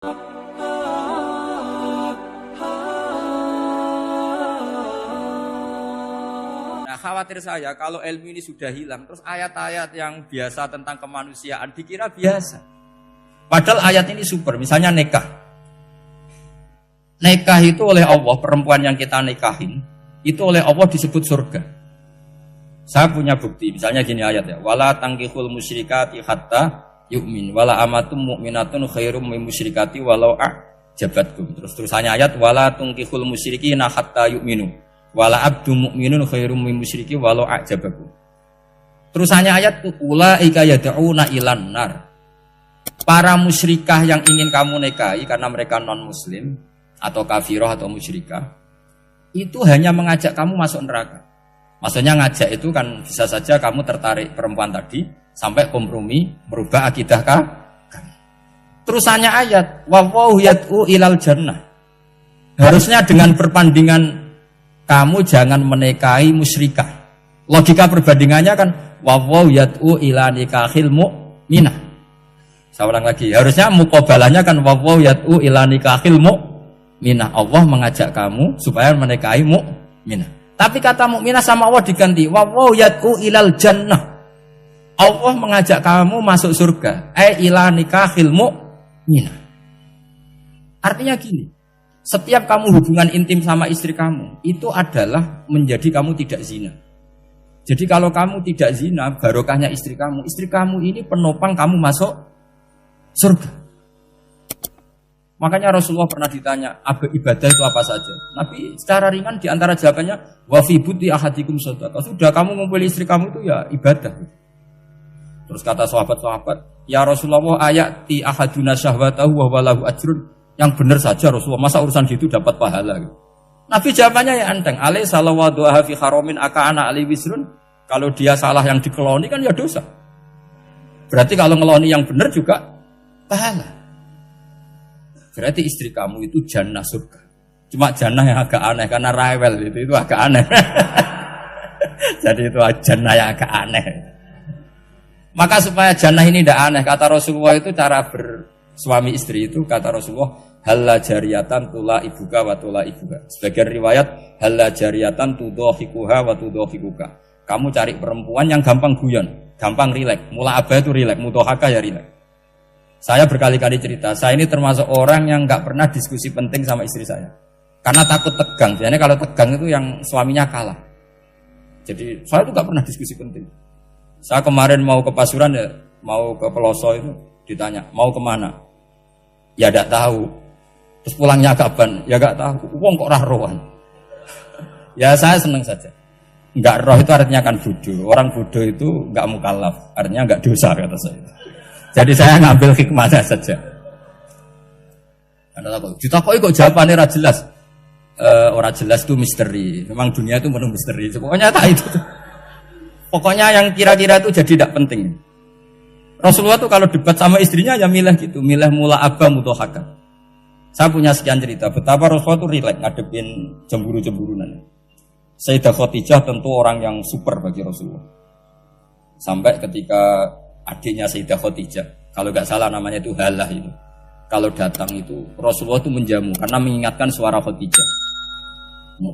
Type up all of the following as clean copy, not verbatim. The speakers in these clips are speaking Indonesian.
Nah, khawatir saya kalau ilmu ini sudah hilang, terus ayat-ayat yang biasa tentang kemanusiaan dikira biasa. Padahal ayat ini super, misalnya nikah. Nikah itu oleh Allah, perempuan yang kita nikahin, itu oleh Allah disebut surga. Saya punya bukti, misalnya gini ayat ya, wala tangkihul musyrikati hatta yu'min, wala amatum mu'minatun khairum min musyrikati walau a'jabatkum. Terusannya ayat, wala tangkihul musyrikina hatta yu'minu, wala abdu mu'minun khairum min musyriki walau a'jabakum. Terusannya ayat, ulaika yad'una ilan nar. Para musyrikah yang ingin kamu nikahi karena mereka non muslim atau kafirah atau musyrikah, itu hanya mengajak kamu masuk neraka. Maksudnya ngajak itu kan bisa saja kamu tertarik perempuan tadi sampai kompromi merubah akidah kamu. Terusannya ayat wallahu yad'u ilal jannah. Harusnya dengan perbandingan kamu jangan menikahi musyrikah. Logika perbandingannya kan wallahu yad'u ila nikahil mu'minah. Saya ulang lagi, harusnya muqabalahnya kan wallahu yad'u ila nikahil mu'minah. Allah mengajak kamu supaya menikahi mu'minah. Tapi kata mukminah sama Allah diganti wallahu yad'u ilal jannah. Allah mengajak kamu masuk surga. Ila nikahil mu'minah. Artinya gini, setiap kamu hubungan intim sama istri kamu itu adalah menjadi kamu tidak zina. Jadi kalau kamu tidak zina, barokahnya istri kamu ini penopang kamu masuk surga. Makanya Rasulullah pernah ditanya, ibadah itu apa saja? Nabi secara ringan diantara jawabannya, wa fi buti ahadikum shadaqah. Sudah kamu ngumpul istri kamu itu ya ibadah. Terus kata sahabat-sahabat, ya Rasulullah ayati ahaduna syahwatahu wa walahu ajrun. Yang benar saja Rasulullah, masa urusan gitu dapat pahala? Nabi jawabannya ya enteng, alai salawatu fi haramin aka'ana ali wisrun. Kalau dia salah yang dikeloni kan ya dosa. Berarti kalau ngeloni yang benar juga pahala. Berarti istri kamu itu jannah surga. Cuma jannah yang agak aneh karena rewel itu agak aneh. Jadi itu jannah yang agak aneh. Maka supaya jannah ini tidak aneh, kata Rasulullah itu cara bersuami istri itu kata Rasulullah halla jariyatan tula ibuka wa tula ibuka. Sebagian riwayat halla jariyatan tudhahikuha wa tudhahikuka. Kamu cari perempuan yang gampang guyon, gampang rileks. Mula abah itu rileks, mudhahaka ya rileks. Saya berkali-kali cerita, saya ini termasuk orang yang nggak pernah diskusi penting sama istri saya. Karena takut tegang. Biasanya kalau tegang itu yang suaminya kalah. Jadi saya tuh nggak pernah diskusi penting. Saya kemarin mau ke Pasuruan ya, mau ke Peloso itu ditanya, mau kemana? Ya nggak tahu. Terus pulangnya kapan? Ya nggak tahu. Wong kok rohan. Ya saya seneng saja. Nggak roh itu artinya kan bodoh. Orang bodoh itu nggak mukallaf, artinya nggak dosa kata saya. Jadi saya ngambil hikmahnya saja. Ditakoki kok jawabannya ora jelas. Ora jelas itu misteri. Memang dunia itu penuh misteri. Pokoknya tak itu. Pokoknya yang kira-kira itu jadi tidak penting. Rasulullah tuh kalau debat sama istrinya ya milih gitu, milih mula abba mudhahaka. Saya punya sekian cerita betapa Rasulullah tuh rileks ngadepin cemburu-cemburunan. Sayyidah Khadijah tentu orang yang super bagi Rasulullah. Sampai ketika adiknya Sayyidah Khadijah, kalau nggak salah namanya itu Halah itu. Kalau datang itu Rasulullah itu menjamu karena mengingatkan suara Khadijah.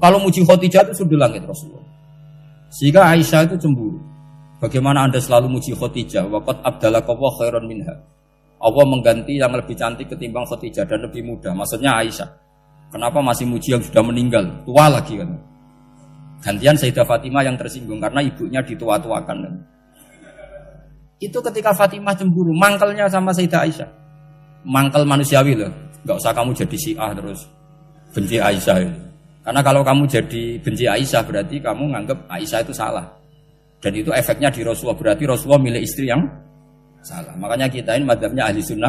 Kalau muji Khadijah itu sudah langit Rasulullah. Sehingga Aisyah itu cemburu. Bagaimana Anda selalu muji Khadijah? Waqad abdalakallahu khairan minha. Allah mengganti yang lebih cantik ketimbang Khadijah dan lebih muda. Maksudnya Aisyah. Kenapa masih muji yang sudah meninggal? Tua lagi kan. Gantian Sayyidah Fatimah yang tersinggung karena ibunya ditua-tuakan kan. Itu ketika Fatimah cemburu, mangkelnya sama Sayyidah Aisyah. Mangkel manusiawi loh. Gak usah kamu jadi Syiah terus benci Aisyah itu. Karena kalau kamu jadi benci Aisyah berarti kamu nganggap Aisyah itu salah. Dan itu efeknya di Rasulullah. Berarti Rasulullah milih istri yang salah. Makanya kita ini madzhabnya ahli sunnah.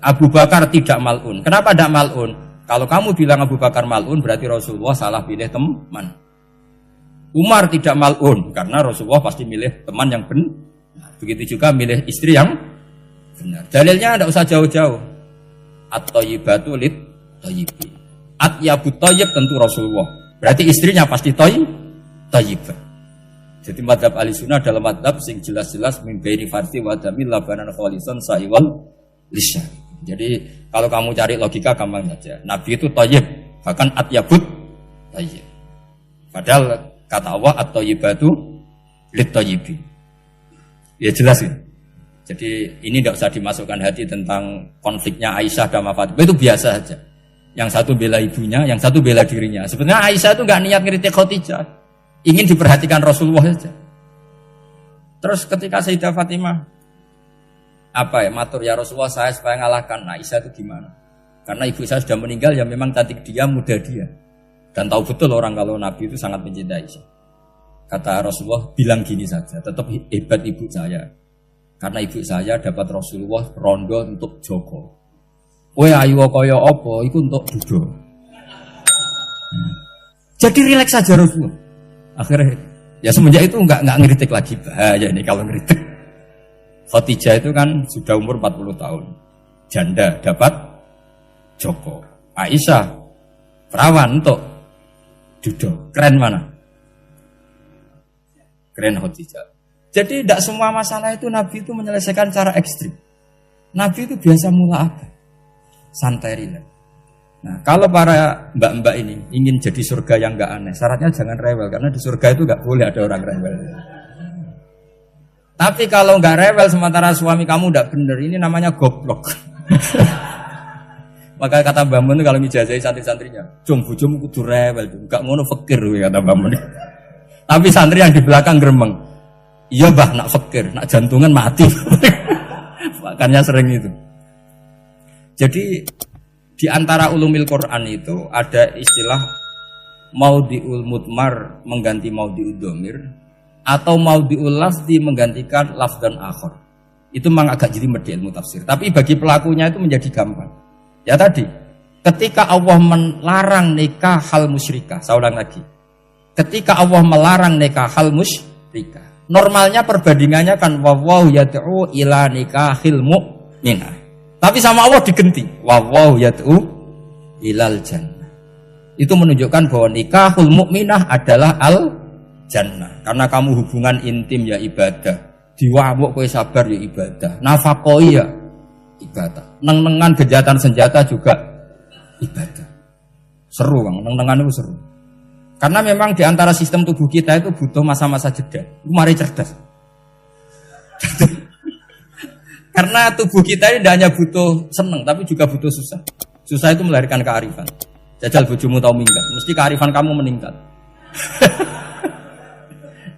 Abu Bakar tidak mal'un. Kenapa tidak mal'un? Kalau kamu bilang Abu Bakar mal'un berarti Rasulullah salah pilih teman. Umar tidak mal'un. Karena Rasulullah pasti milih teman yang benar. Begitu juga milih istri yang benar. Dalilnya tidak usah jauh-jauh. At-thayyibatu lit-thayyibi. At-yabut thayyib tentu Rasulullah. Berarti istrinya pasti thayyibah. Jadi madhab ahli sunnah dalam madhab sing jelas-jelas min baini farsi wa damil labanan khalisan sa'iwal lisya. Jadi kalau kamu cari logika gampang saja. Nabi itu thayyib, bahkan atyabut thayyib. Padahal kata Allah at-thayyibatu lit-thayyibin. Ya jelas ya. Jadi ini tidak usah dimasukkan hati tentang konfliknya Aisyah dan Fatimah, itu biasa saja. Yang satu bela ibunya, yang satu bela dirinya. Sebenarnya Aisyah itu nggak niat ngeritik Khadijah, ingin diperhatikan Rasulullah saja. Terus ketika Sayyidah Fatimah matur ya Rasulullah saya supaya ngalahkan Aisyah itu gimana? Karena ibu saya sudah meninggal, ya memang cantik dia, muda dia, dan tahu betul orang kalau Nabi itu sangat mencintai Aisyah. Kata Rasulullah, bilang gini saja, tetap hebat ibu saya. Karena ibu saya dapat Rasulullah rondo untuk Joko. Kowe ayu kaya apa iku untuk dudo. Jadi rileks saja Rasulullah. Akhirnya ya semenjak itu enggak ngeritik lagi. Bahaya ini kalau ngeritik. Khadijah itu kan sudah umur 40 tahun. Janda dapat Joko. Aisyah perawan untuk dudo. Keren mana? Keren Khadijah. Jadi tidak semua masalah itu Nabi itu menyelesaikan cara ekstrim. Nabi itu biasa mula apa? Santai rileks. Nah, kalau para mbak-mbak ini ingin jadi surga yang enggak aneh, syaratnya jangan rewel, karena di surga itu enggak boleh ada orang rewel. Tapi kalau enggak rewel sementara suami kamu enggak benar, ini namanya goblok. Maka kata Mbak Mun kalau ngijazahi santri-santrinya, "Cung bojomu kudu rewel, enggak ngono fakir," kata Mbak Mun. Tapi santri yang di belakang gremeng, "Iya Mbah, nak fakir, nak jantungan mati." Makanya sering itu. Jadi di antara ulumil Quran itu ada istilah maudhi'ul mudmar mengganti maudhi'ud dhamir atau maudhi'ul lafzi menggantikan lafzan akhar. Itu memang agak jelimet di ilmu tafsir, tapi bagi pelakunya itu menjadi gampang. Ya tadi, ketika Allah melarang nikah hal musyrikah, saya ulang lagi. Ketika Allah melarang nikah hal musyrikah, normalnya perbandingannya kan wallahu yad'u ila nikahil mu'minah. Tapi sama Allah digenti, wallahu yad'u ilal jannah. Itu menunjukkan bahwa nikahul mukminah adalah al jannah. Karena kamu hubungan intim ya ibadah, diwamuk kowe sabar ya ibadah, nafakoi ya ibadah, neng-nengan kejahatan senjata juga ibadah. Seru Bang, neng-nengan itu seru. Karena memang di antara sistem tubuh kita itu butuh masa-masa jeda. Mari cerdas. Karena tubuh kita ini tidak hanya butuh seneng, tapi juga butuh susah. Susah itu melahirkan kearifan. Jajal bojomu tahu minggat, mesti kearifan kamu meningkat.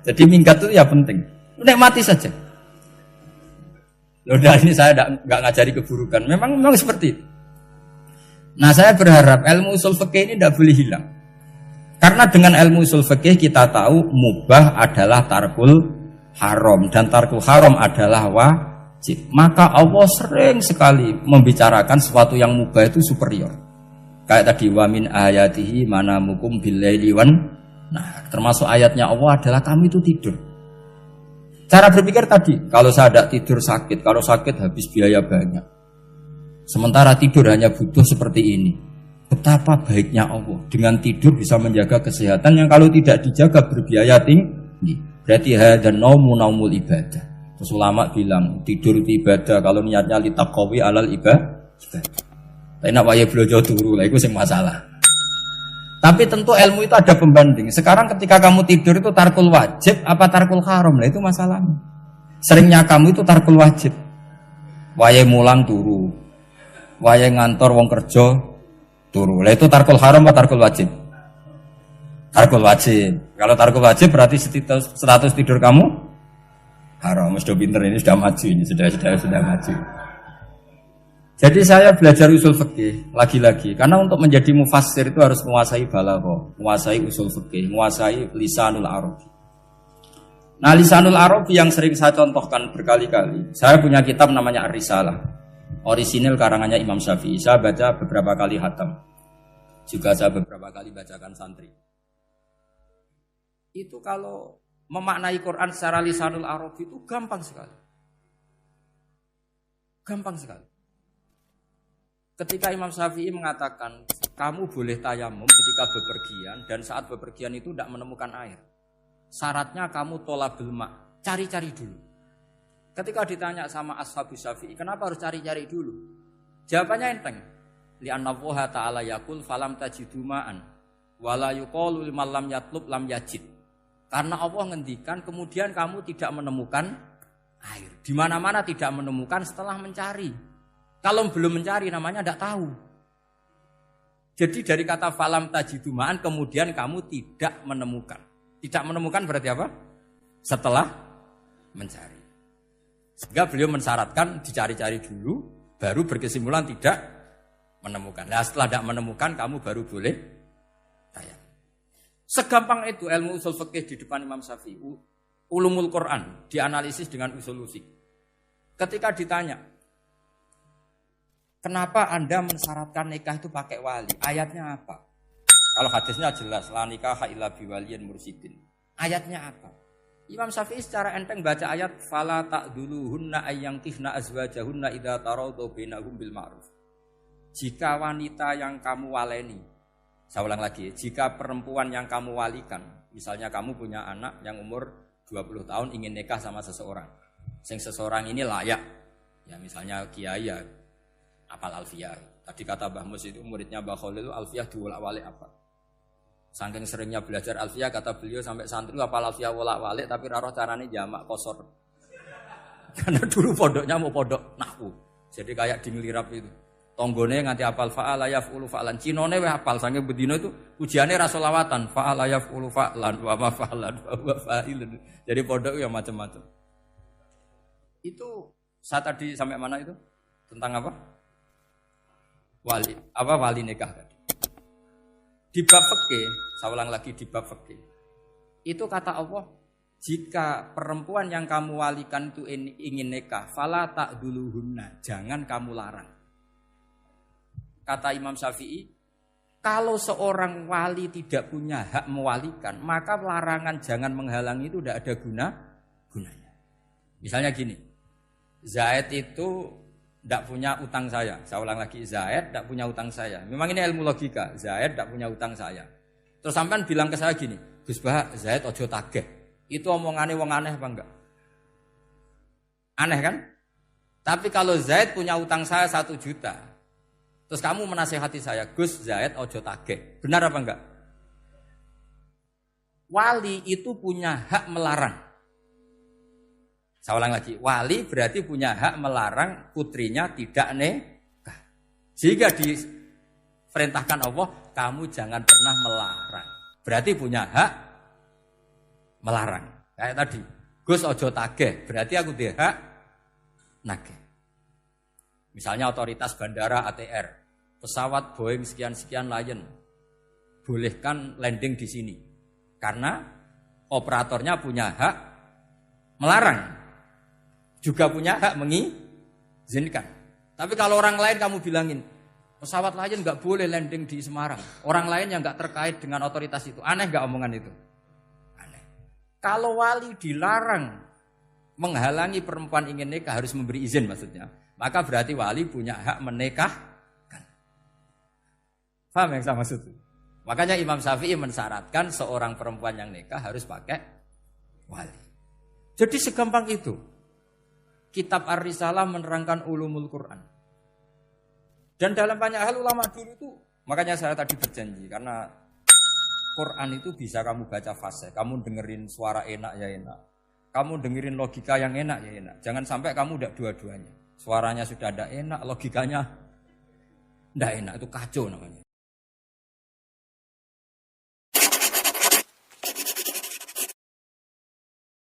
Jadi minggat itu ya penting. Nikmati saja. Udah ini saya nggak ngajari keburukan. Memang seperti itu. Nah saya berharap ilmu usul fikih ini tidak boleh hilang. Karena dengan ilmu usul fikih kita tahu mubah adalah tarkul haram dan tarkul haram adalah wajib. Maka Allah sering sekali membicarakan sesuatu yang mubah itu superior. Kayak tadi wa min ayatihi manamukum billaili wan. Nah, termasuk ayatnya Allah adalah kamu itu tidur. Cara berpikir tadi, kalau saya tidak tidur sakit, kalau sakit habis biaya banyak. Sementara tidur hanya butuh seperti ini. Betapa baiknya Allah dengan tidur bisa menjaga kesehatan yang kalau tidak dijaga berbiaya tinggi. Berarti hadan naumul ibadah. Terus ulama bilang tidur itu ibadah kalau niatnya litaqawi alal ibadah. Tapi nak wae blojo turu lah itu sing masalah. Tapi tentu ilmu itu ada pembanding. Sekarang ketika kamu tidur itu tarkul wajib apa tarkul haram? Lah itu masalahnya. Seringnya kamu itu tarkul wajib. Wae mulang turu. Wae ngantor wong kerja turu. Lah itu tarkul haram apa tarkul wajib? Tarkul wajib. Kalau tarkul wajib berarti status tidur kamu haram. Sudah pinter ini, sudah maju ini, sudah maju. Jadi saya belajar usul fikih lagi-lagi karena untuk menjadi mufassir itu harus menguasai balaghah, menguasai usul fikih, menguasai lisanul arabi. Nah, lisanul arabi yang sering saya contohkan berkali-kali. Saya punya kitab namanya Ar-Risalah. Orisinil karangannya Imam Syafi'i. Saya baca beberapa kali khatam. Juga saya beberapa kali bacakan santri. Itu kalau memaknai Quran secara lisanul arabi itu gampang sekali. Gampang sekali. Ketika Imam Syafi'i mengatakan kamu boleh tayamum ketika bepergian dan saat bepergian itu tidak menemukan air. Syaratnya kamu tolabul ma', cari-cari dulu. Ketika ditanya sama Ashabus Syafi'i, kenapa harus cari-cari dulu? Jawabannya enteng. Li'anna Allah ta'ala yaqul falam tajidu ma'an wala yuqalu liman lam yatlub lam yajid. Karena Allah ngendikan kemudian kamu tidak menemukan air. Di mana-mana tidak menemukan setelah mencari. Kalau belum mencari namanya tidak tahu. Jadi dari kata falam tajidu ma'an kemudian kamu tidak menemukan. Tidak menemukan berarti apa? Setelah mencari. Sehingga beliau mensyaratkan dicari-cari dulu, baru berkesimpulan tidak menemukan. Nah setelah tidak menemukan, kamu baru boleh tayang. Segampang itu ilmu usul fikih di depan Imam Syafi'i. Ulumul Quran dianalisis dengan usul fikih. Ketika ditanya, kenapa Anda mensyaratkan nikah itu pakai wali? Ayatnya apa? Kalau hadisnya jelas, la nikaha illa biwaliyin mursyidin. Ayatnya apa? Imam Syafi'i secara enteng baca ayat fala ta'duluhunna ayyangkihna azwajahunna idza taradu bainahum bil ma'ruf. Jika wanita yang kamu waleni, saya ulang lagi, jika perempuan yang kamu walikan, misalnya kamu punya anak yang umur 20 tahun ingin nikah sama seseorang. Seseorang ini layak. Ya misalnya kiai ya apal alfiyah. Tadi kata Mbah Mus itu muridnya Mbah Khalil itu alfiyah diwolak-walik apa. Saking seringnya belajar alfiyah kata beliau sampai santri apal alfiyah wolak-walik tapi ora roh carane jamak kosor. Karena dulu pondoknya mau pondok nahwu. Jadi kayak di ngelirap itu. Tonggone nganti apal fa'ala yaf'ulu fa'lan. Cinone wis apal saking bedino itu ujiane ra selawatan fa'ala yaf'ulu fa'lan wa ma fa'lan wa fa'ilun. Jadi pondok ya macam-macam. Itu saya tadi sampai mana itu? Tentang apa? Wali nikah tadi. Di bab fikih, saya ulang lagi di bab fikih. Itu kata Allah, jika perempuan yang kamu walikan itu ingin nikah, fala ta'duluhunna, jangan kamu larang. Kata Imam Syafi'i, kalau seorang wali tidak punya hak mewalikan, maka larangan jangan menghalangi itu tidak ada gunanya. Misalnya gini, Zaid itu tidak punya utang saya ulang lagi, Zaid tidak punya utang saya. Memang ini ilmu logika, Zaid tidak punya utang saya. Terus sampean bilang ke saya gini, Gus Bah, Zaid ojo tagih. Itu omongannya wong aneh apa enggak? Aneh kan? Tapi kalau Zaid punya utang saya 1 juta, terus kamu menasihati saya, Gus Zaid ojo tagih. Benar apa enggak? Wali itu punya hak melarang. Saya ulang lagi, wali berarti punya hak melarang putrinya tidak nikah. Jika diperintahkan Allah, kamu jangan pernah melarang. Berarti punya hak melarang. Kayak tadi, Gus ojo tagih, berarti aku dia hak nagih. Misalnya otoritas bandara ATR, pesawat Boeing sekian-sekian Lion, bolehkan landing di sini. Karena operatornya punya hak melarang. Juga punya hak mengizinkan. Tapi kalau orang lain kamu bilangin, pesawat Lion nggak boleh landing di Semarang. Orang lain yang nggak terkait dengan otoritas itu. Aneh nggak omongan itu? Aneh. Kalau wali dilarang menghalangi perempuan ingin nikah harus memberi izin maksudnya. Maka berarti wali punya hak menikahkan. Paham yang saya maksud? Makanya Imam Syafi'i mensyaratkan seorang perempuan yang nikah harus pakai wali. Jadi segampang itu. Kitab Ar-Risalah menerangkan ulumul Quran. Dan dalam banyak hal ulama dulu itu, makanya saya tadi berjanji, karena Quran itu bisa kamu baca fase, kamu dengerin suara enak ya enak, kamu dengerin logika yang enak ya enak. Jangan sampai kamu udah dua-duanya. Suaranya sudah ada enak, logikanya tidak enak, itu kacau namanya.